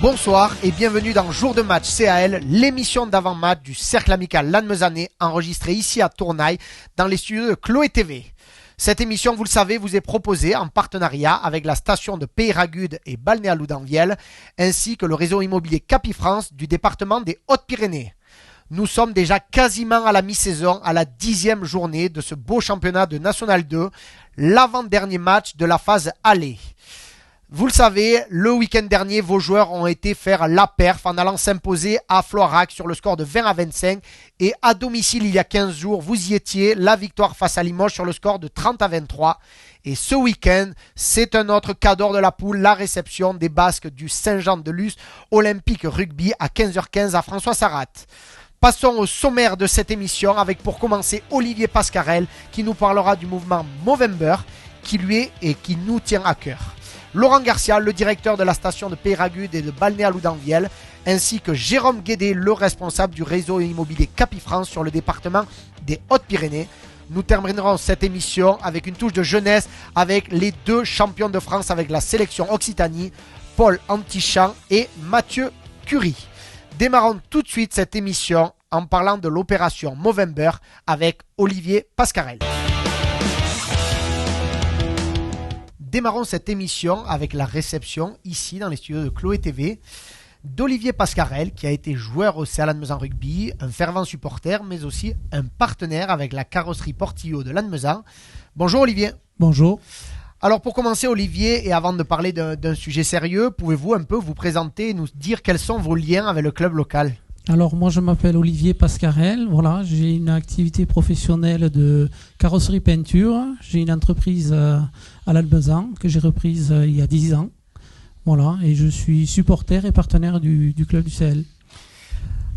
Bonsoir et bienvenue dans Jour de match CAL, l'émission d'avant-match du Cercle Amical Lannemezanais, enregistrée ici à Tournai, dans les studios de Chloé TV. Cette émission, vous le savez, vous est proposée en partenariat avec la station de Peyragudes et Balnéa-Loudunvielle, ainsi que le réseau immobilier Capifrance du département des Hautes-Pyrénées. Nous sommes déjà quasiment à la mi-saison, à la 10e journée de ce beau championnat de National 2, l'avant-dernier match de la phase aller. Vous le savez, le week-end dernier, vos joueurs ont été faire la perf en allant s'imposer à Floirac sur le score de 20-25. Et à domicile, il y a 15 jours, vous y étiez, la victoire face à Limoges sur le score de 30-23. Et ce week-end, c'est un autre cadeau de la poule, la réception des Basques du Saint-Jean-de-Luz Olympique Rugby à 15h15 à François Sarrat. Passons au sommaire de cette émission avec pour commencer Olivier Pascarel qui nous parlera du mouvement Movember qui lui est et qui nous tient à cœur. Laurent Garcia, le directeur de la station de Peyragudes et de Balnéa-Loudunvielle, ainsi que Jérôme Guédé, le responsable du réseau immobilier Capifrance sur le département des Hautes-Pyrénées. Nous terminerons cette émission avec une touche de jeunesse avec les deux champions de France avec la sélection Occitanie, Paul Antichamp et Mathieu Curie. Démarrons tout de suite cette émission en parlant de l'opération Movember avec Olivier Pascarel. Démarrons cette émission avec la réception, ici dans les studios de Chloé TV, d'Olivier Pascarel, qui a été joueur au CA Lannemezan Rugby, un fervent supporter, mais aussi un partenaire avec la carrosserie Portillo de Lannemezan. Bonjour Olivier. Bonjour. Alors pour commencer Olivier, et avant de parler d'un sujet sérieux, pouvez-vous un peu vous présenter et nous dire quels sont vos liens avec le club local ? Alors moi je m'appelle Olivier Pascarel, voilà, j'ai une activité professionnelle de carrosserie peinture, j'ai une entreprise à Lannemezan que j'ai reprise il y a 10 ans, voilà, et je suis supporter et partenaire du club du CL.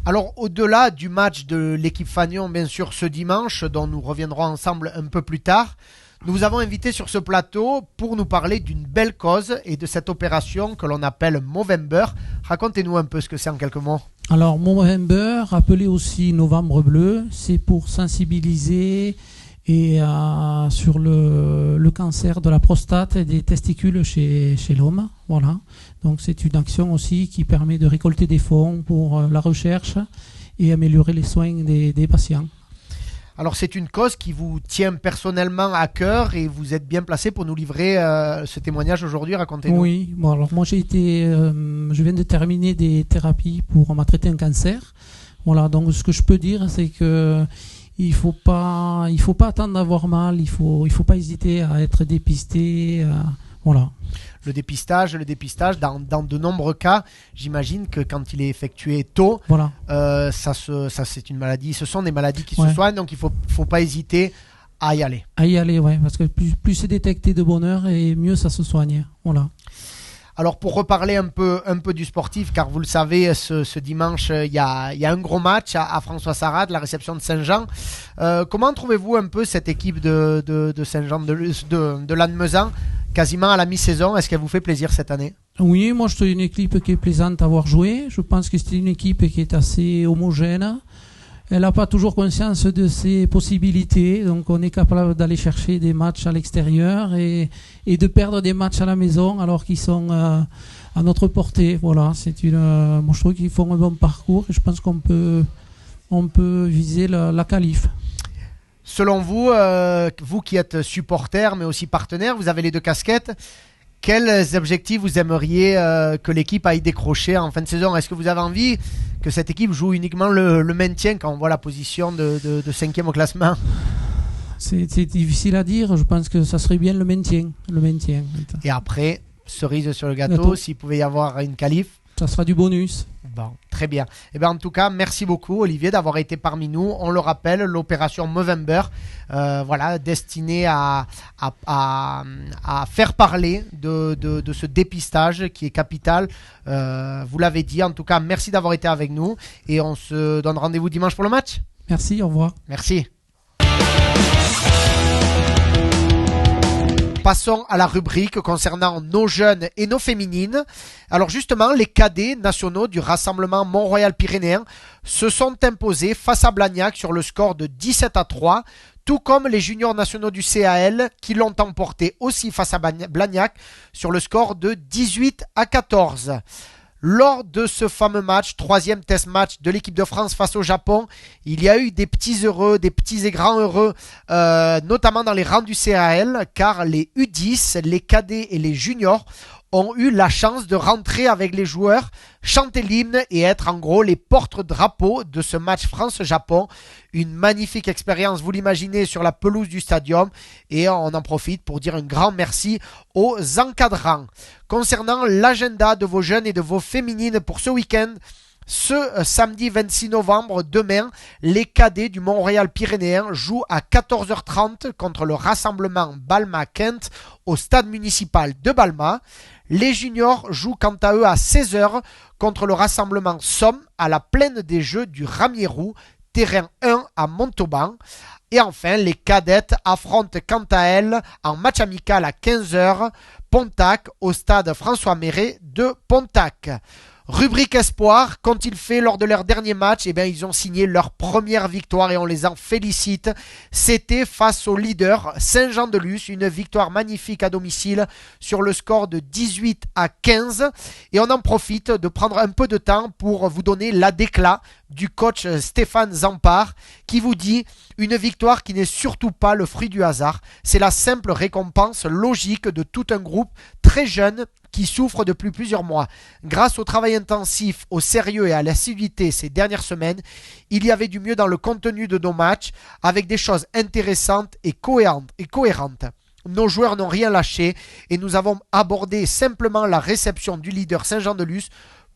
Alors au-delà du match de l'équipe Fagnon bien sûr ce dimanche, dont nous reviendrons ensemble un peu plus tard, nous vous avons invité sur ce plateau pour nous parler d'une belle cause et de cette opération que l'on appelle Movember. Racontez-nous un peu ce que c'est en quelques mots. Alors Movember, appelé aussi Novembre Bleu, c'est pour sensibiliser sur le cancer de la prostate et des testicules chez l'homme. Voilà. Donc c'est une action aussi qui permet de récolter des fonds pour la recherche et améliorer les soins des patients. Alors c'est une cause qui vous tient personnellement à cœur et vous êtes bien placé pour nous livrer ce témoignage aujourd'hui, racontez-nous. Oui, bon, alors moi je viens de terminer des thérapies pour m'a traité un cancer. Voilà, donc ce que je peux dire c'est que il faut pas attendre d'avoir mal, il faut pas hésiter à être dépisté, voilà. Le dépistage, dans de nombreux cas, j'imagine que quand il est effectué tôt, voilà. Ça c'est une maladie. Ce sont des maladies qui se soignent, donc il faut pas hésiter à y aller. Ouais, parce que plus c'est détecté de bonne heure et mieux ça se soigne. Voilà. Alors pour reparler un peu du sportif, car vous le savez, ce dimanche, il y a un gros match à François Sarrat, la réception de Saint-Jean. Comment trouvez-vous un peu cette équipe de Saint-Jean de Lannemezan, quasiment à la mi-saison? Est-ce qu'elle vous fait plaisir cette année? Oui, moi je trouve une équipe qui est plaisante à voir jouer. Je pense que c'est une équipe qui est assez homogène. Elle n'a pas toujours conscience de ses possibilités, donc on est capable d'aller chercher des matchs à l'extérieur et de perdre des matchs à la maison alors qu'ils sont à notre portée. Voilà, moi je trouve qu'ils font un bon parcours et je pense qu'on peut viser la qualif. Selon vous, vous qui êtes supporter mais aussi partenaire, vous avez les deux casquettes. Quels objectifs vous aimeriez que l'équipe aille décrocher en fin de saison? Est-ce que vous avez envie que cette équipe joue uniquement le maintien quand on voit la position de 5e au classement? C'est difficile à dire. Je pense que ça serait bien le maintien. Et après, cerise sur le gâteau. S'il pouvait y avoir une qualif, ça sera du bonus. Bon, très bien. Et bien en tout cas, merci beaucoup Olivier d'avoir été parmi nous. On le rappelle, l'opération Movember, destinée à faire parler de ce dépistage qui est capital. Vous l'avez dit. En tout cas, merci d'avoir été avec nous et on se donne rendez-vous dimanche pour le match. Merci, au revoir. Merci. Passons à la rubrique concernant nos jeunes et nos féminines. Alors justement, les cadets nationaux du Rassemblement Mont-Royal-Pyrénéen se sont imposés face à Blagnac sur le score de 17-3, tout comme les juniors nationaux du CAL qui l'ont emporté aussi face à Blagnac sur le score de 18-14. Lors de ce fameux match, troisième test match de l'équipe de France face au Japon, il y a eu des petits heureux, des petits et grands heureux, notamment dans les rangs du CAL, car les U10, les cadets et les juniors ont eu la chance de rentrer avec les joueurs, chanter l'hymne et être en gros les porte-drapeaux de ce match France-Japon. Une magnifique expérience, vous l'imaginez, sur la pelouse du stadium, et on en profite pour dire un grand merci aux encadrants. Concernant l'agenda de vos jeunes et de vos féminines pour ce week-end, ce samedi 26 novembre, demain, les cadets du Mont-Royal-Pyrénéen jouent à 14h30 contre le Rassemblement Balma-Kent au stade municipal de Balma. Les juniors jouent quant à eux à 16h contre le Rassemblement Somme à la plaine des Jeux du Ramierou, terrain 1 à Montauban. Et enfin, les cadettes affrontent quant à elles en match amical à 15h Pontac au stade François Méret de Pontac. Rubrique Espoir, qu'ont-ils fait lors de leur dernier match? Ils ont signé leur première victoire et on les en félicite. C'était face au leader Saint-Jean-de-Luz, une victoire magnifique à domicile sur le score de 18-15. Et on en profite de prendre un peu de temps pour vous donner la déclat du coach Stéphane Zampar qui vous dit une victoire qui n'est surtout pas le fruit du hasard. C'est la simple récompense logique de tout un groupe très jeune qui souffre depuis plusieurs mois. Grâce au travail intensif, au sérieux et à l'assiduité ces dernières semaines, il y avait du mieux dans le contenu de nos matchs avec des choses intéressantes et cohérentes. Nos joueurs n'ont rien lâché et nous avons abordé simplement la réception du leader Saint-Jean-de-Luz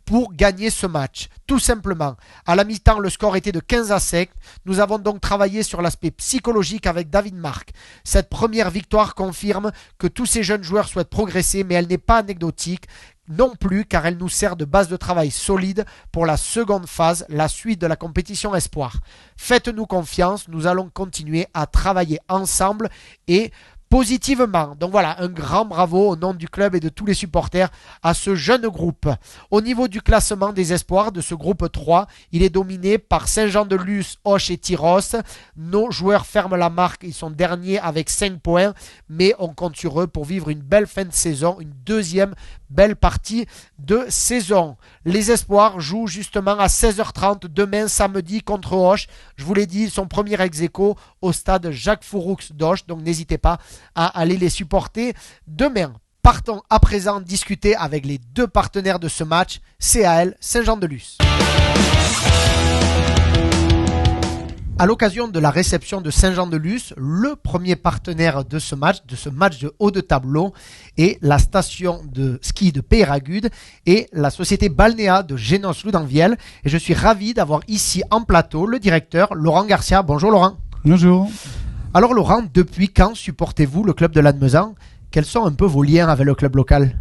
pour gagner ce match, tout simplement. À la mi-temps, le score était de 15-7. Nous avons donc travaillé sur l'aspect psychologique avec David Marc. Cette première victoire confirme que tous ces jeunes joueurs souhaitent progresser, mais elle n'est pas anecdotique non plus, car elle nous sert de base de travail solide pour la seconde phase, la suite de la compétition Espoir. Faites-nous confiance, nous allons continuer à travailler ensemble et positivement. Donc voilà, un grand bravo au nom du club et de tous les supporters à ce jeune groupe. Au niveau du classement des espoirs de ce groupe 3, il est dominé par Saint-Jean-de-Luz, Auch et Tyros. Nos joueurs ferment la marque, ils sont derniers avec 5 points, mais on compte sur eux pour vivre une belle fin de saison, une deuxième belle partie de saison. Les espoirs jouent justement à 16h30 demain samedi contre Auch. Je vous l'ai dit, son premier ex-aequo au stade Jacques Fouroux d'Auch, donc n'hésitez pas à aller les supporter demain. Partons à présent discuter avec les deux partenaires de ce match, CAL Saint-Jean-de-Luz. À l'occasion de la réception de Saint-Jean-de-Luz, le premier partenaire de ce match de haut de tableau, est la station de ski de Peyragudes et la société Balnéa de Génos-Loudanvielle. Et je suis ravi d'avoir ici en plateau le directeur Laurent Garcia. Bonjour Laurent. Bonjour. Alors Laurent, depuis quand supportez-vous le club de Lannemezan? Quels sont un peu vos liens avec le club local?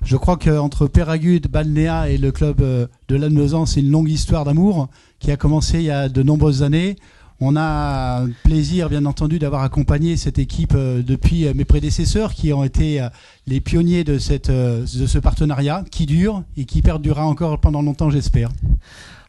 Je crois qu'entre Peyragudes, Balnéa et le club de Lannemezan, c'est une longue histoire d'amour qui a commencé il y a de nombreuses années. On a un plaisir, bien entendu, d'avoir accompagné cette équipe depuis mes prédécesseurs qui ont été les pionniers de ce partenariat qui dure et qui perdurera encore pendant longtemps, j'espère.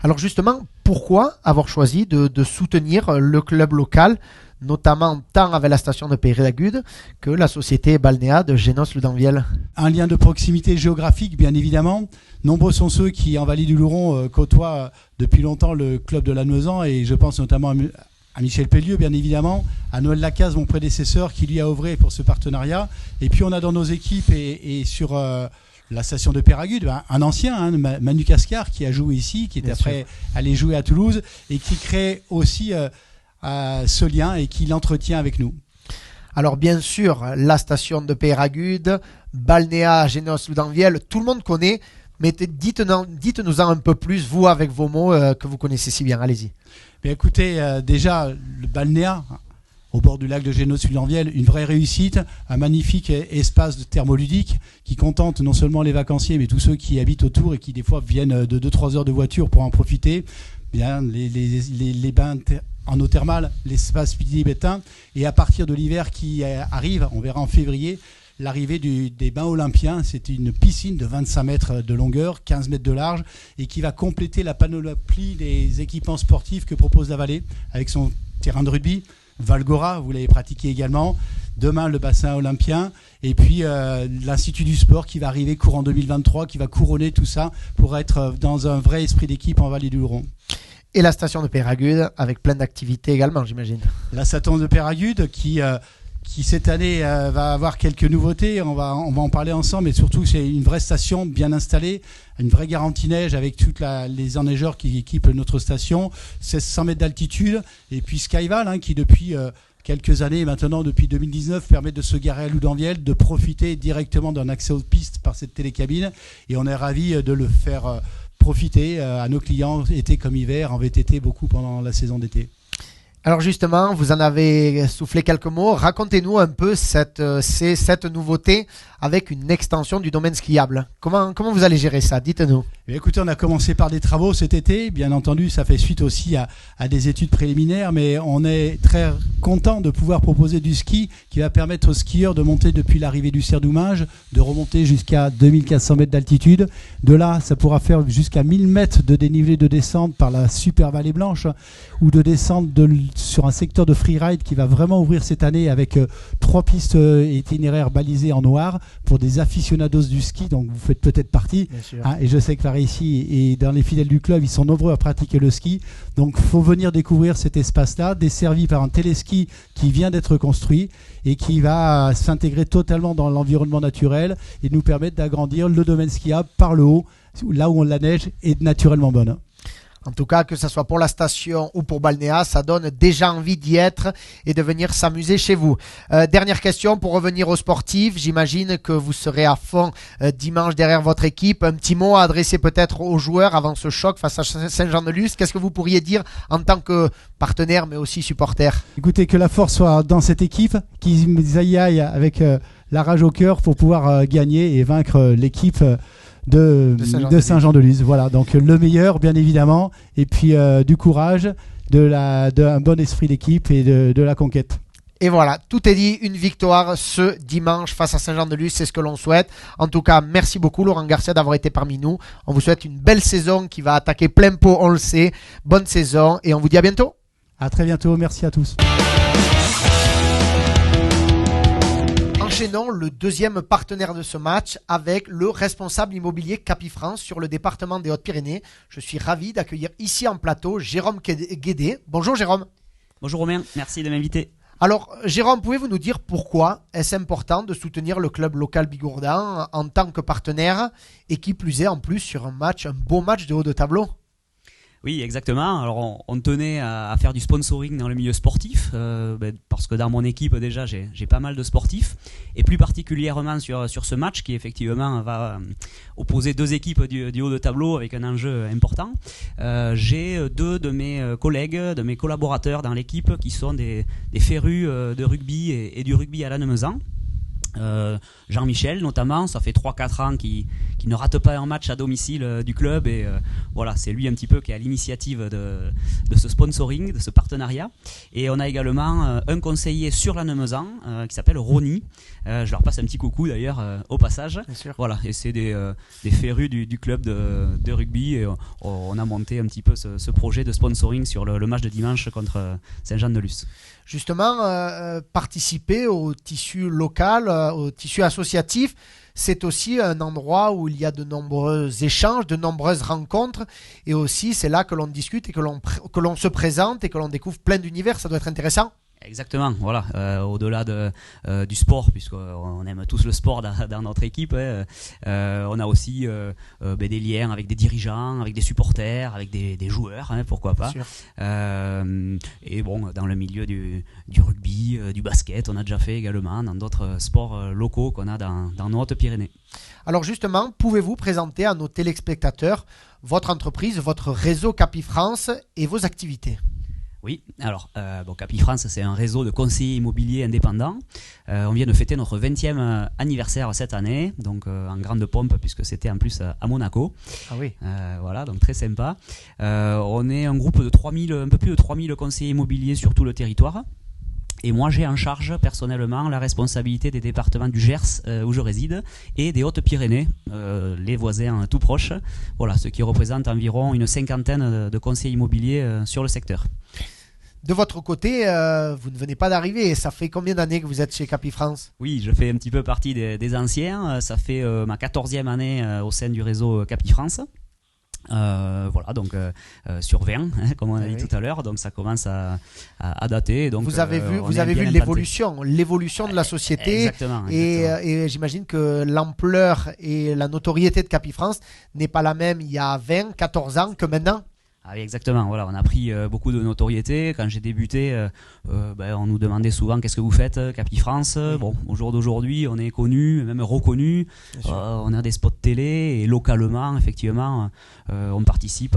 Alors justement, pourquoi avoir choisi de soutenir le club local, notamment tant avec la station de Peyragudes que la société Balnéa de Génos-Loudanvielle? Un lien de proximité géographique, bien évidemment. Nombreux sont ceux qui, en Vallée du Louron, côtoient depuis longtemps le club de Lannemezan, et je pense notamment à Michel Pellieu, bien évidemment, à Noël Lacaze, mon prédécesseur, qui lui a œuvré pour ce partenariat. Et puis on a dans nos équipes et sur la station de Peyragudes, un ancien, Manu Cascar, qui a joué ici, qui est après allé jouer à Toulouse, et qui crée aussi ce lien et qui l'entretient avec nous. Alors bien sûr, la station de Peyragudes, Balnéa, Génos-Loudanvielle, tout le monde connaît, mais dites-nous un peu plus, vous, avec vos mots que vous connaissez si bien. Allez-y. Mais écoutez, déjà, le Balnéa, au bord du lac de Génos-Loudanvielle, une vraie réussite, un magnifique espace de thermoludique qui contente non seulement les vacanciers, mais tous ceux qui habitent autour et qui des fois viennent de 2-3 heures de voiture pour en profiter. Bien, les bains en eau thermale, l'espace Midi-Bétain. Et à partir de l'hiver qui arrive, on verra en février, l'arrivée des bains olympiens. C'est une piscine de 25 mètres de longueur, 15 mètres de large, et qui va compléter la panoplie des équipements sportifs que propose la vallée, avec son terrain de rugby, Valgora, vous l'avez pratiqué également. Demain, le bassin olympien. Et puis, l'Institut du sport qui va arriver courant 2023, qui va couronner tout ça pour être dans un vrai esprit d'équipe en Vallée du Luron. Et la station de Péragude, avec plein d'activités également, j'imagine. La station de Péragude qui cette année va avoir quelques nouveautés. On va en parler ensemble. Mais surtout, c'est une vraie station bien installée, une vraie garantie neige avec toutes les enneigeurs qui équipent notre station, 1600 mètres d'altitude. Et puis Skyval, qui depuis quelques années maintenant, depuis 2019, permet de se garer à Loudanvielle, de profiter directement d'un accès aux pistes par cette télécabine. Et on est ravis de le faire profiter à nos clients, été comme hiver, en VTT beaucoup pendant la saison d'été. Alors justement, vous en avez soufflé quelques mots. Racontez-nous un peu cette nouveauté avec une extension du domaine skiable. Comment vous allez gérer ça? Dites-nous. Écoutez, on a commencé par des travaux cet été. Bien entendu, ça fait suite aussi à des études préliminaires, mais on est très content de pouvoir proposer du ski qui va permettre aux skieurs de monter depuis l'arrivée du Cerdoumage, de remonter jusqu'à 2400 mètres d'altitude. De là, ça pourra faire jusqu'à 1000 mètres de dénivelé de descente par la Super Vallée Blanche ou de descente sur un secteur de freeride qui va vraiment ouvrir cette année avec 3 pistes itinéraires balisées en noir pour des aficionados du ski, donc vous faites peut-être partie. Et je sais que par ici et dans les fidèles du club, ils sont nombreux à pratiquer le ski. Donc il faut venir découvrir cet espace-là, desservi par un téléski qui vient d'être construit et qui va s'intégrer totalement dans l'environnement naturel et nous permettre d'agrandir le domaine skiable par le haut, là où la neige est naturellement bonne. En tout cas, que ce soit pour la station ou pour Balnéa, ça donne déjà envie d'y être et de venir s'amuser chez vous. Dernière question pour revenir aux sportifs. J'imagine que vous serez à fond dimanche derrière votre équipe. Un petit mot à adresser peut-être aux joueurs avant ce choc face à Saint-Jean-de-Luz. Qu'est-ce que vous pourriez dire en tant que partenaire mais aussi supporter? Écoutez, que la force soit dans cette équipe, qu'ils y aillent avec la rage au cœur pour pouvoir gagner et vaincre l'équipe de Saint-Jean-de-Luz. Voilà, donc le meilleur bien évidemment, et puis du courage, d'un bon esprit d'équipe et de la conquête. Et voilà, tout est dit, une victoire ce dimanche face à Saint-Jean-de-Luz, c'est ce que l'on souhaite. En tout cas, merci beaucoup Laurent Garcia d'avoir été parmi nous. On vous souhaite une belle saison qui va attaquer plein pot, on le sait. Bonne saison et on vous dit à bientôt. À très bientôt, merci à tous. Enchaînons le deuxième partenaire de ce match avec le responsable immobilier Capifrance sur le département des Hautes-Pyrénées. Je suis ravi d'accueillir ici en plateau Jérôme Guédé. Bonjour Jérôme. Bonjour Romain, merci de m'inviter. Alors Jérôme, pouvez-vous nous dire pourquoi est-ce important de soutenir le club local bigourdan en tant que partenaire et qui plus est en plus sur un beau match de haut de tableau? Oui, exactement. Alors, on tenait à faire du sponsoring dans le milieu sportif, parce que dans mon équipe, déjà, j'ai pas mal de sportifs. Et plus particulièrement sur ce match, qui effectivement va opposer deux équipes du haut de tableau avec un enjeu important. J'ai deux de mes collègues, de mes collaborateurs dans l'équipe, qui sont des férus de rugby et du rugby à Lannemezan. Jean-Michel notamment, ça fait 3-4 ans qu'il ne rate pas un match à domicile du club et voilà, c'est lui un petit peu qui est à l'initiative de ce sponsoring, de ce partenariat. Et on a également un conseiller sur Lannemezan qui s'appelle Ronny. Je leur passe un petit coucou d'ailleurs au passage. Bien sûr. Voilà, et c'est des férus du club de rugby et on a monté un petit peu ce projet de sponsoring sur le match de dimanche contre Saint-Jean-de-Luz. Justement, participer au tissu local, au tissu associatif, c'est aussi un endroit où il y a de nombreux échanges, de nombreuses rencontres, et aussi c'est là que l'on discute et que l'on se présente et que l'on découvre plein d'univers. Ça doit être intéressant. Exactement, voilà. Au-delà du sport, puisqu'on aime tous le sport dans notre équipe, on a aussi des liens avec des dirigeants, avec des supporters, avec des joueurs, pourquoi pas. Et bon, dans le milieu du rugby, du basket, on a déjà fait également dans d'autres sports locaux qu'on a dans nos Hautes-Pyrénées. Alors justement, pouvez-vous présenter à nos téléspectateurs votre entreprise, votre réseau Capifrance et vos activités ? Oui, alors Capifrance, c'est un réseau de conseillers immobiliers indépendants. On vient de fêter notre 20e anniversaire cette année, donc en grande pompe, puisque c'était en plus à Monaco. Ah oui. Voilà, donc très sympa. On est un groupe de 3000, un peu plus de 3000 conseillers immobiliers sur tout le territoire. Et moi, j'ai en charge personnellement la responsabilité des départements du Gers où je réside et des Hautes-Pyrénées, les voisins tout proches. Voilà, ce qui représente environ une cinquantaine de conseillers immobiliers sur le secteur. De votre côté, vous ne venez pas d'arriver. Ça fait combien d'années que vous êtes chez Capifrance ? Oui, je fais un petit peu partie des anciens. Ça fait ma 14e année au sein du réseau Capifrance. Voilà, donc sur 20, hein, comme on a dit tout à l'heure, donc ça commence à dater. Donc, vous avez vu l'évolution de la société. Exactement. Et j'imagine que l'ampleur et la notoriété de Capifrance n'est pas la même il y a 20, 14 ans que maintenant. Ah oui, exactement. Voilà, on a pris beaucoup de notoriété. Quand j'ai débuté, on nous demandait souvent qu'est-ce que vous faites, Capifrance. Oui. Bon, au jour d'aujourd'hui, on est connu, même reconnu. On a des spots télé et localement, effectivement, on participe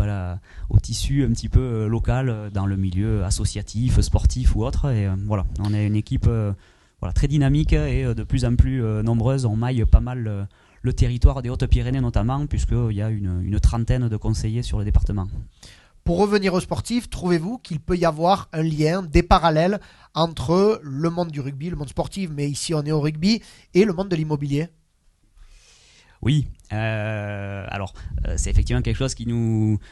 au tissu un petit peu local dans le milieu associatif, sportif ou autre. Et voilà, on est une équipe très dynamique et de plus en plus nombreuse. On maille pas mal le territoire des Hautes-Pyrénées notamment, puisqu'il y a une trentaine de conseillers sur le département. Pour revenir aux sportifs, trouvez-vous qu'il peut y avoir un lien, des parallèles entre le monde du rugby, le monde sportif, mais ici on est au rugby, et le monde de l'immobilier ? Oui, c'est effectivement quelque chose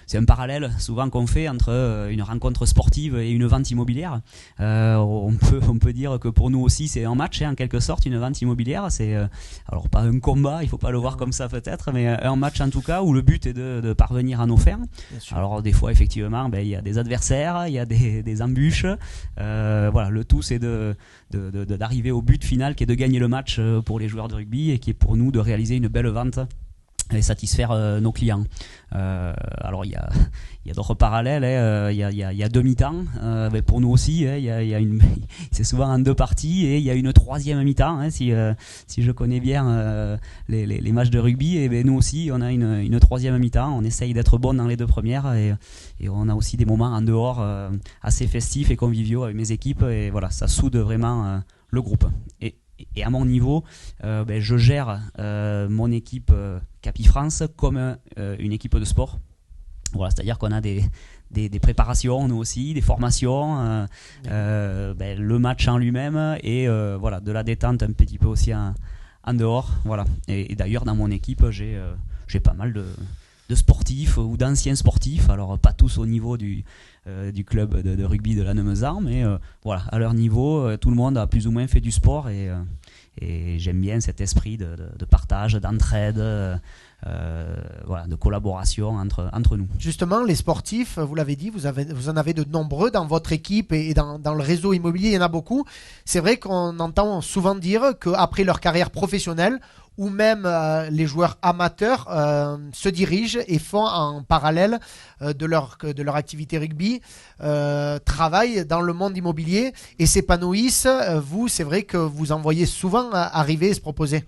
c'est un parallèle souvent qu'on fait entre une rencontre sportive et une vente immobilière. On peut dire que pour nous aussi c'est un match, en quelque sorte, une vente immobilière. C'est alors pas un combat, il faut pas le voir comme ça peut-être, mais un match en tout cas où le but est de parvenir à nos fins. Alors des fois effectivement, il y a des adversaires, il y a des embûches. Voilà, le tout c'est d'arriver au but final qui est de gagner le match pour les joueurs de rugby et qui est pour nous de réaliser une belle vente et satisfaire nos clients. Alors il y a d'autres parallèles, il y a deux mi-temps, mais pour nous aussi, c'est souvent en deux parties et il y a une troisième mi-temps. Si je connais bien les matchs de rugby, et nous aussi on a une troisième mi-temps. On essaye d'être bon dans les deux premières et on a aussi des moments en dehors assez festifs et conviviaux avec mes équipes et voilà, ça soude vraiment le groupe. Et à mon niveau, je gère mon équipe Capifrance comme une équipe de sport. Voilà, c'est-à-dire qu'on a des préparations, nous aussi, des formations, le match en lui-même et de la détente un petit peu aussi en dehors. Voilà. Et d'ailleurs, dans mon équipe, j'ai pas mal de sportifs ou d'anciens sportifs, alors pas tous au niveau du club de rugby de Lannemezan, mais à leur niveau, tout le monde a plus ou moins fait du sport et j'aime bien cet esprit de partage, d'entraide, de collaboration entre nous. Justement, les sportifs, vous l'avez dit, vous en avez de nombreux dans votre équipe et dans le réseau immobilier, il y en a beaucoup. C'est vrai qu'on entend souvent dire qu'après leur carrière professionnelle, ou même les joueurs amateurs se dirigent et font en parallèle de leur activité rugby, travaillent dans le monde immobilier et s'épanouissent. Vous, c'est vrai que vous en voyez souvent arriver et se proposer.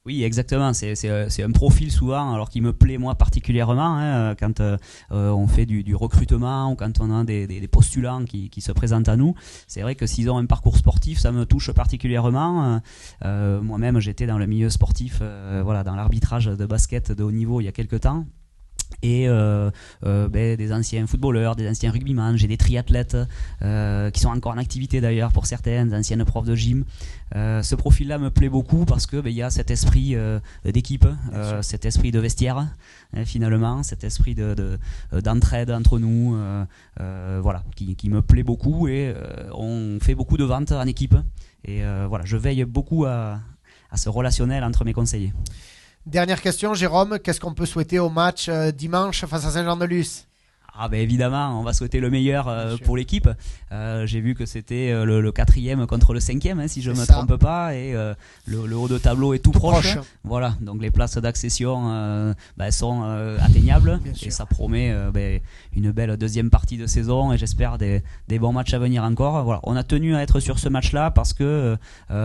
Oui, exactement. C'est un profil souvent, alors qui me plaît moi particulièrement, quand on fait du recrutement ou quand on a des postulants qui se présentent à nous. C'est vrai que s'ils ont un parcours sportif, ça me touche particulièrement. Moi-même, j'étais dans le milieu sportif, dans l'arbitrage de basket de haut niveau il y a quelques temps. Et des anciens footballeurs, des anciens rugbyman, j'ai des triathlètes qui sont encore en activité d'ailleurs pour certaines, des anciennes profs de gym. Ce profil-là me plaît beaucoup parce que y a cet esprit d'équipe, cet esprit de vestiaire finalement, cet esprit d'entraide entre nous, qui me plaît beaucoup et on fait beaucoup de ventes en équipe et je veille beaucoup à ce relationnel entre mes conseillers. Dernière question, Jérôme, qu'est-ce qu'on peut souhaiter au match dimanche face à Saint-Jean-de-Luz ? Évidemment, on va souhaiter le meilleur pour l'équipe. J'ai vu que c'était le 4e contre le 5e, si je ne me trompe pas, et le haut de tableau est tout proche. Voilà, donc les places d'accession sont atteignables et ça promet une belle deuxième partie de saison et j'espère des bons matchs à venir encore. Voilà, on a tenu à être sur ce match-là parce que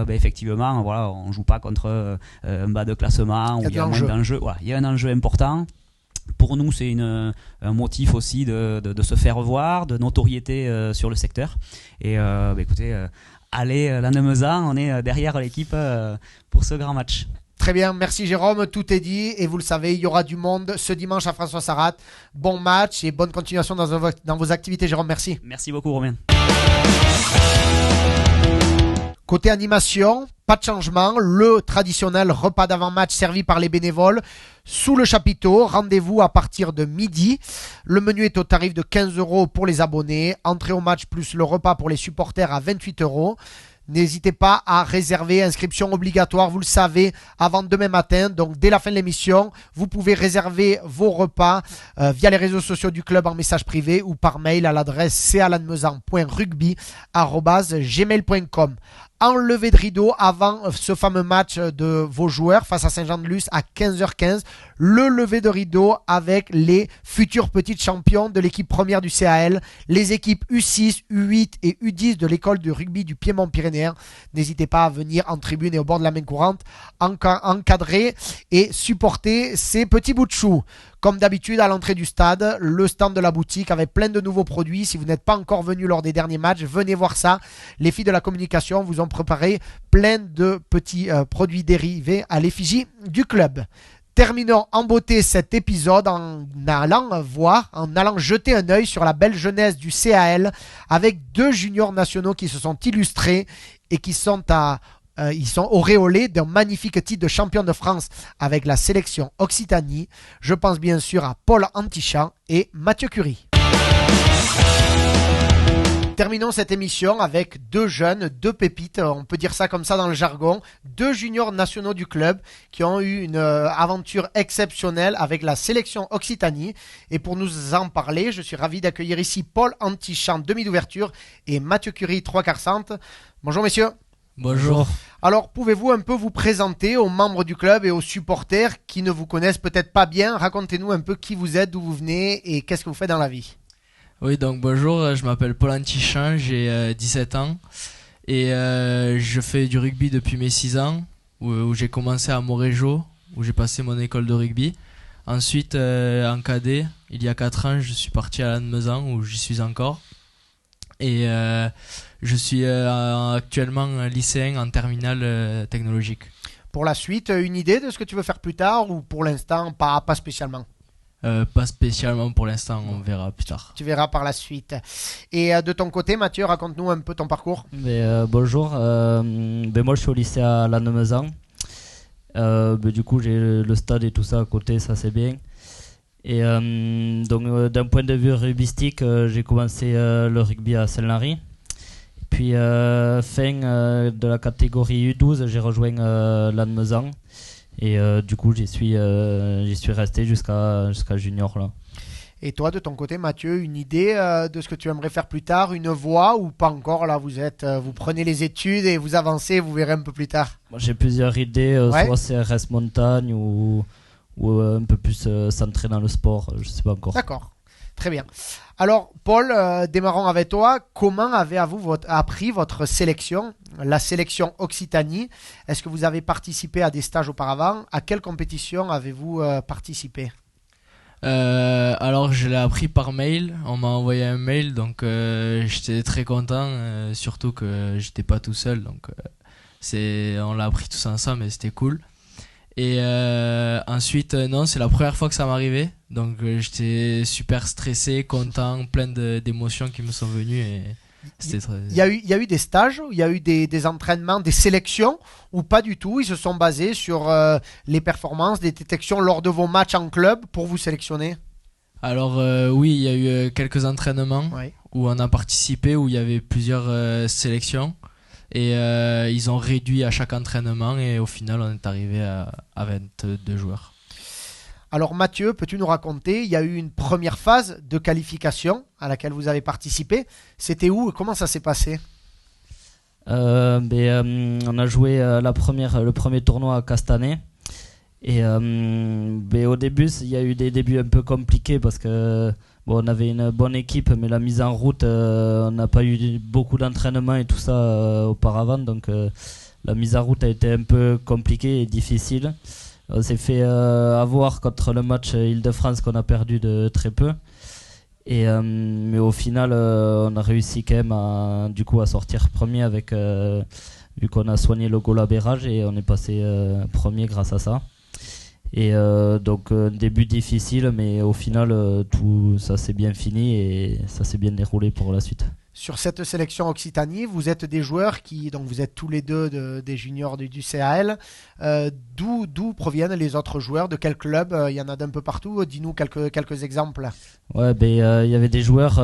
effectivement, on joue pas contre un bas de classement où il y a moins d'enjeux. Voilà, il y a un enjeu important. Pour nous, c'est un motif aussi de se faire voir, de notoriété sur le secteur. Et écoutez, allez Lannemezan, on est derrière l'équipe pour ce grand match. Très bien, merci Jérôme, tout est dit et vous le savez, il y aura du monde ce dimanche à François Sarrat. Bon match et bonne continuation dans vos activités Jérôme, merci. Merci beaucoup Romain. Côté animation, pas de changement, le traditionnel repas d'avant-match servi par les bénévoles sous le chapiteau. Rendez-vous à partir de midi. Le menu est au tarif de 15 € pour les abonnés. Entrée au match plus le repas pour les supporters à 28 €. N'hésitez pas à réserver, inscription obligatoire, vous le savez, avant demain matin. Donc dès la fin de l'émission, vous pouvez réserver vos repas via les réseaux sociaux du club en message privé ou par mail à l'adresse calannemezan.rugby@gmail.com. Enlevé de rideau avant ce fameux match de vos joueurs face à Saint-Jean-de-Luz à 15h15. Le lever de rideau avec les futurs petits champions de l'équipe première du CAL, les équipes U6, U8 et U10 de l'école de rugby du Piémont-Pyrénéen. N'hésitez pas à venir en tribune et au bord de la main courante, encadrer et supporter ces petits bouts de chou. Comme d'habitude, à l'entrée du stade, le stand de la boutique avec plein de nouveaux produits. Si vous n'êtes pas encore venu lors des derniers matchs, venez voir ça. Les filles de la communication vous ont préparé plein de petits produits dérivés à l'effigie du club. Terminons en beauté cet épisode en allant jeter un œil sur la belle jeunesse du CAL avec 2 juniors nationaux qui se sont illustrés et qui sont ils sont auréolés d'un magnifique titre de champion de France avec la sélection Occitanie. Je pense bien sûr à Paul Antichamp et Mathieu Curie. Terminons cette émission avec 2 jeunes, 2 pépites, on peut dire ça comme ça dans le jargon, 2 juniors nationaux du club qui ont eu une aventure exceptionnelle avec la sélection Occitanie. Et pour nous en parler, je suis ravi d'accueillir ici Paul Antichamp, demi d'ouverture, et Mathieu Curie, 3/4 centre. Bonjour messieurs. Bonjour. Alors, pouvez-vous un peu vous présenter aux membres du club et aux supporters qui ne vous connaissent peut-être pas bien? Racontez-nous un peu qui vous êtes, d'où vous venez et qu'est-ce que vous faites dans la vie. Oui, donc bonjour, je m'appelle Paul Antichamp, j'ai 17 ans et je fais du rugby depuis mes 6 ans où j'ai commencé à Montrégeau, où j'ai passé mon école de rugby. Ensuite, en cadet, il y a 4 ans, je suis parti à Lannemezan où j'y suis encore. Et je suis actuellement lycéen en terminale technologique. Pour la suite, une idée de ce que tu veux faire plus tard ou pour l'instant pas spécialement? Pas spécialement pour l'instant, on verra plus tard. Tu verras par la suite. Et de ton côté, Mathieu, raconte-nous un peu ton parcours. Bonjour, moi je suis au lycée à Lannemezan. Du coup j'ai le stade et tout ça à côté, ça c'est bien. Et donc d'un point de vue rugbystique, j'ai commencé le rugby à Saint-Lary. Puis fin de la catégorie U12, j'ai rejoint Lannemezan. Et du coup j'y suis resté jusqu'à junior là. Et toi de ton côté Mathieu, une idée de ce que tu aimerais faire plus tard, une voie ou pas encore là, vous prenez les études et vous avancez, vous verrez un peu plus tard? Moi j'ai plusieurs idées, soit CRS montagne ou un peu plus centré dans le sport, je sais pas encore. D'accord, très bien. Alors Paul, démarrons avec toi. Comment avez-vous appris votre sélection, la sélection Occitanie? Est-ce que vous avez participé à des stages auparavant? À quelle compétition avez-vous participé? Alors je l'ai appris par mail, on m'a envoyé un mail, donc j'étais très content, surtout que j'étais pas tout seul, donc on l'a appris tous ensemble et c'était cool. Et ensuite, non, c'est la première fois que ça m'arrivait. Donc j'étais super stressé, content, plein d'émotions qui me sont venues. Et c'était très... Il y a eu des stages, il y a eu des entraînements, des sélections, ou pas du tout? Ils se sont basés sur les performances, des détections lors de vos matchs en club pour vous sélectionner? Alors oui, il y a eu quelques entraînements où on a participé, où il y avait plusieurs sélections. Et ils ont réduit à chaque entraînement et au final on est arrivé à 22 joueurs. Alors Mathieu, peux-tu nous raconter, il y a eu une première phase de qualification à laquelle vous avez participé. C'était où et comment ça s'est passé? On a joué le premier tournoi à Castanet. Et au début, il y a eu des débuts un peu compliqués parce que on avait une bonne équipe, mais la mise en route, on n'a pas eu beaucoup d'entraînement et tout ça auparavant. Donc la mise en route a été un peu compliquée et difficile. On s'est fait avoir contre le match Île-de-France qu'on a perdu de très peu. Mais au final, on a réussi quand même à sortir premier avec, vu qu'on a soigné le goal average et on est passé premier grâce à ça. Et donc un début difficile, mais au final tout ça s'est bien fini et ça s'est bien déroulé pour la suite. Sur cette sélection Occitanie, vous êtes des joueurs donc vous êtes tous les deux des juniors du CAL. D'où proviennent les autres joueurs? De quel club? Il y en a d'un peu partout. Dis-nous quelques exemples. Ouais, il y avait des joueurs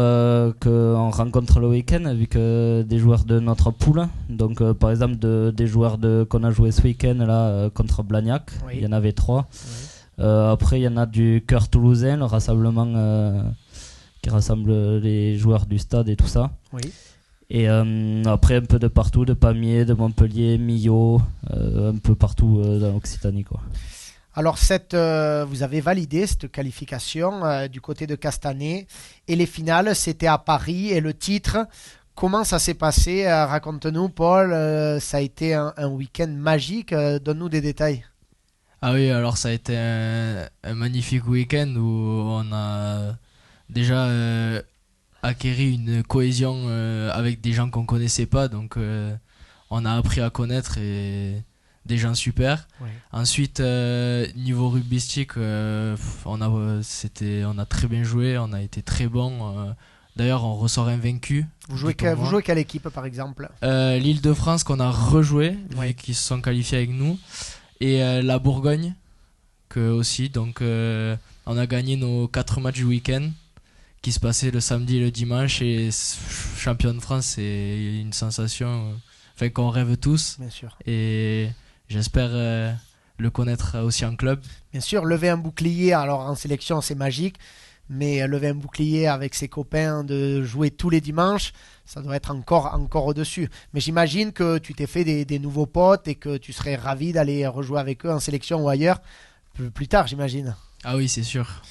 qu'on rencontre le week-end, vu que des joueurs de notre poule. Donc par exemple des joueurs qu'on a joué ce week-end là contre Blagnac. Oui. Il y en avait 3. Oui. Après il y en a du Cœur Toulousain, le rassemblement qui rassemble les joueurs du stade et tout ça. Oui. Et après un peu de partout, de Pamiers, de Montpellier, Millau, un peu partout dans l'Occitanie, quoi. Alors vous avez validé cette qualification du côté de Castanet et les finales c'était à Paris et le titre, comment ça s'est passé? Raconte-nous Paul, ça a été un week-end magique, donne-nous des détails. Ah oui, alors ça a été un magnifique week-end où on a déjà acquéri une cohésion avec des gens qu'on connaissait pas, donc on a appris à connaître et des gens super. Ouais. Ensuite niveau rugbystique on a très bien joué, on a été très bon. D'ailleurs on ressort invaincu. Vous jouez quelle équipe par exemple? L'Île-de-France qu'on a rejoué, ouais, qui se sont qualifiés avec nous, et la Bourgogne aussi, donc on a gagné nos 4 matchs du week-end qui se passait le samedi et le dimanche, et champion de France c'est une sensation qu'on rêve tous. Bien sûr. Et j'espère le connaître aussi en club. Bien sûr, lever un bouclier, alors en sélection c'est magique, mais lever un bouclier avec ses copains, de jouer tous les dimanches, ça doit être encore au-dessus. Mais j'imagine que tu t'es fait des nouveaux potes et que tu serais ravi d'aller rejouer avec eux en sélection ou ailleurs plus tard, j'imagine. Ah oui, c'est sûr.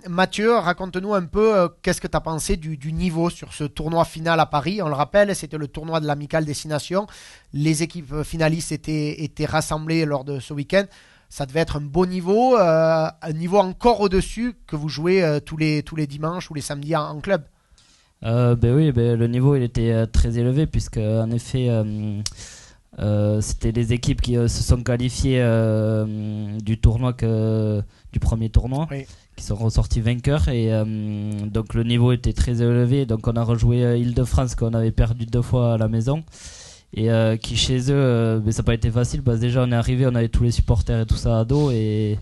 Mathieu, raconte-nous un peu qu'est-ce que tu as pensé du niveau sur ce tournoi final à Paris. On le rappelle, c'était le tournoi de l'Amicale Destination. Les équipes finalistes étaient rassemblées lors de ce week-end. Ça devait être un beau niveau, un niveau encore au-dessus que vous jouez tous les dimanches ou les samedis en club. Oui, le niveau il était très élevé puisque en effet c'était les équipes qui se sont qualifiées du premier tournoi. Oui. Qui sont ressortis vainqueurs et donc le niveau était très élevé, donc on a rejoué Île-de-France qu'on avait perdu 2 fois à la maison et qui chez eux ça n'a pas été facile parce que déjà on est arrivé, on avait tous les supporters et tout ça à dos et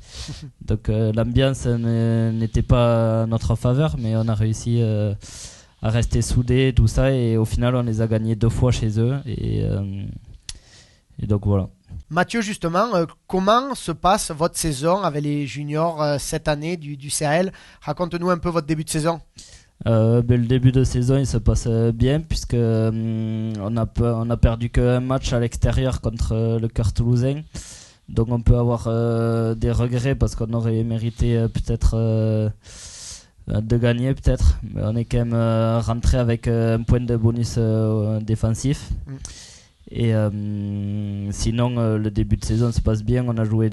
donc l'ambiance n'était pas à notre faveur, mais on a réussi à rester soudés et tout ça, et au final on les a gagnés 2 fois chez eux et donc voilà. Mathieu, justement, comment se passe votre saison avec les juniors cette année du CAL? Raconte-nous un peu votre début de saison. Le début de saison il se passe bien puisque on a perdu qu'un match à l'extérieur contre le Cœur Toulousain, donc on peut avoir des regrets parce qu'on aurait mérité peut-être de gagner peut-être, mais on est quand même rentré avec un point de bonus défensif. Et sinon le début de saison se passe bien, on a joué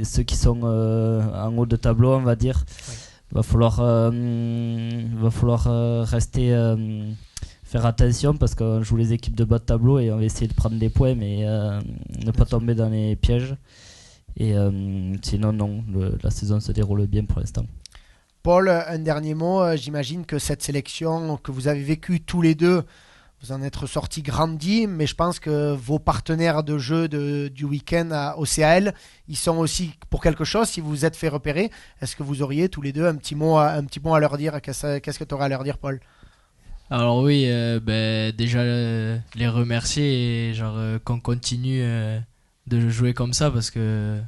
ceux qui sont en haut de tableau, on va dire. Oui. Va falloir rester faire attention parce qu'on joue les équipes de bas de tableau et on va essayer de prendre des points, mais ne pas tomber dans les pièges, et sinon non, la saison se déroule bien pour l'instant. Paul, un dernier mot. J'imagine que cette sélection que vous avez vécue tous les deux, vous en êtes ressortis grandis, mais je pense que vos partenaires de jeu du week-end au CAL, ils sont aussi pour quelque chose. Si vous vous êtes fait repérer, est-ce que vous auriez tous les deux un petit mot à leur dire? Qu'est-ce que tu aurais à leur dire, Paul? Alors oui, déjà les remercier et qu'on continue de jouer comme ça, parce que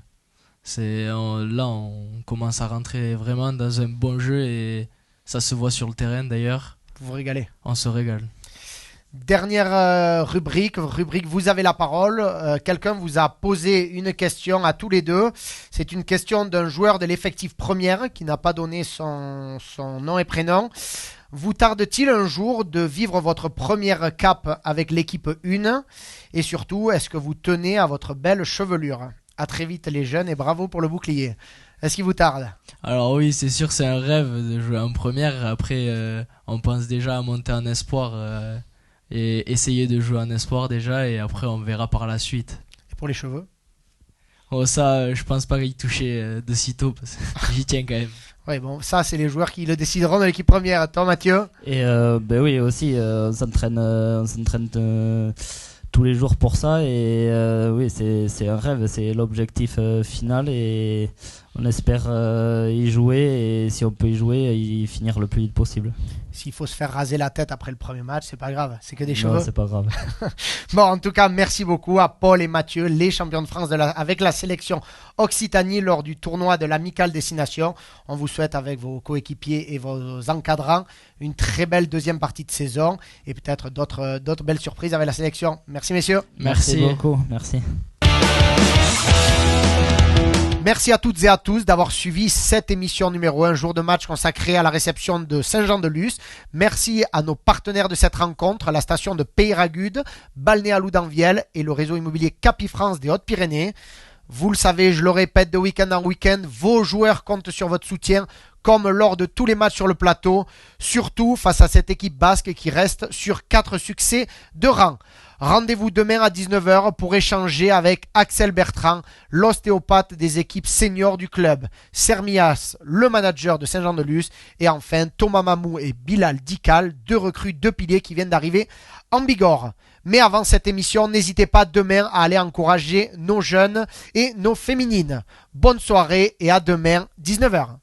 là on commence à rentrer vraiment dans un bon jeu et ça se voit sur le terrain d'ailleurs. Vous vous régalez? On se régale. Dernière rubrique, vous avez la parole. Quelqu'un vous a posé une question à tous les deux. C'est une question d'un joueur de l'effectif première qui n'a pas donné son nom et prénom. Vous tarde-t-il un jour de vivre votre première cape avec l'équipe 1? Et surtout, est-ce que vous tenez à votre belle chevelure? À très vite les jeunes et bravo pour le bouclier. Est-ce qu'il vous tarde? Alors oui, c'est sûr, c'est un rêve de jouer en première. Après, on pense déjà à monter en espoir et essayer de jouer en espoir déjà, et après on verra par la suite. Et pour les cheveux? Oh, ça, je pense pas y toucher de sitôt, parce que j'y tiens quand même. Oui, bon, ça c'est les joueurs qui le décideront de l'équipe première. Toi, Mathieu? Et oui, aussi, on s'entraîne tous les jours pour ça, et oui, c'est un rêve, c'est l'objectif final, et on espère y jouer, et si on peut y jouer, y finir le plus vite possible. S'il faut se faire raser la tête après le premier match, c'est pas grave, c'est que des Non, cheveux. c'est pas grave. Bon, en tout cas, merci beaucoup à Paul et Mathieu, les champions de France avec la sélection Occitanie lors du tournoi de l'Amicale Destination. On vous souhaite, avec vos coéquipiers et vos encadrants, une très belle deuxième partie de saison et peut-être d'autres belles surprises avec la sélection. Merci messieurs. Merci beaucoup, merci. Merci à toutes et à tous d'avoir suivi cette émission numéro 1, jour de match consacré à la réception de Saint-Jean-de-Luz. Merci à nos partenaires de cette rencontre, la station de Peyragudes, Balnéalou d'Anvielle et le réseau immobilier Capifrance des Hautes-Pyrénées. Vous le savez, je le répète de week-end en week-end, vos joueurs comptent sur votre soutien comme lors de tous les matchs sur le plateau, surtout face à cette équipe basque qui reste sur 4 succès de rang. Rendez-vous demain à 19h pour échanger avec Axel Bertrand, l'ostéopathe des équipes seniors du club, Sermias, le manager de Saint-Jean-de-Luz, et enfin Thomas Mamou et Bilal Dikal, 2 recrues, 2 piliers qui viennent d'arriver en Bigorre. Mais avant cette émission, n'hésitez pas demain à aller encourager nos jeunes et nos féminines. Bonne soirée et à demain, 19h.